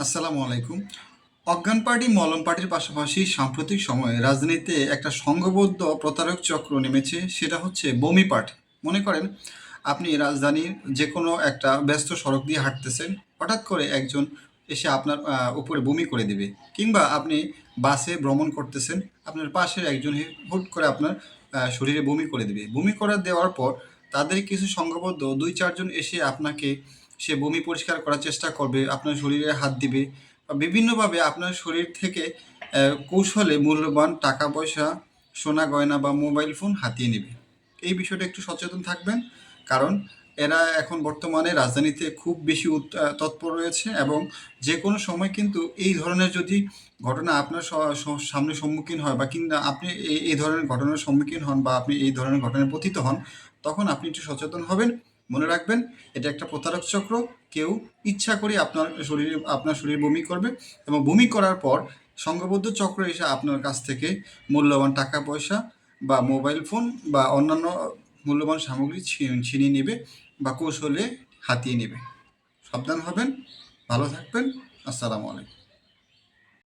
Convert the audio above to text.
আসসালামু আলাইকুম। অজ্ঞান পার্টি মলম পার্টির পাশাপাশি সাম্প্রতিক সময়ে রাজনীতিতে একটা সংঘবদ্ধ প্রতারক চক্র নেমেছে, সেটা হচ্ছে বমি পার্টি। মনে করেন আপনি রাজধানীর যে কোনো একটা ব্যস্ত সড়ক দিয়ে হাঁটতেছেন, হঠাৎ করে একজন এসে আপনার উপরে বমি করে দিবে। কিংবা আপনি বাসে ভ্রমণ করতেছেন, আপনার পাশের একজন হুট করে আপনার শরীরে বমি করে দিবে। বমি করে দেওয়ার পর তাদের কিছু সংঘবদ্ধ ২-৪ জন এসে আপনাকে সে বমি পরিষ্কার করার চেষ্টা করবে, আপনার শরীরে হাত দিবে বা বিভিন্নভাবে আপনার শরীর থেকে কৌশলে মূল্যবান টাকা পয়সা, সোনা গয়না বা মোবাইল ফোন হাতিয়ে নেবে। এই বিষয়টা একটু সচেতন থাকবেন, কারণ এরা এখন বর্তমানে রাজধানীতে খুব বেশি তৎপর রয়েছে এবং যে কোনো সময় কিন্তু এই ধরনের যদি ঘটনা আপনার সামনে সম্মুখীন হয় বা কিংবা আপনি এই ধরনের ঘটনার সম্মুখীন হন বা আপনি এই ধরনের ঘটনায় পতিত হন, তখন আপনি একটু সচেতন হবেন। মনে রাখবেন, এটা একটা প্রতারক চক্র। কেউ ইচ্ছা করে আপনার শরীরে বমি করবে এবং বমি করার পর সংঘবদ্ধ চক্র এসে আপনার কাছ থেকে মূল্যবান টাকা পয়সা বা মোবাইল ফোন বা অন্যান্য মূল্যবান সামগ্রী ছিনিয়ে নেবে বা কৌশলে হাতিয়ে নেবে। সাবধান হবেন, ভালো থাকবেন। আসসালামু আলাইকুম।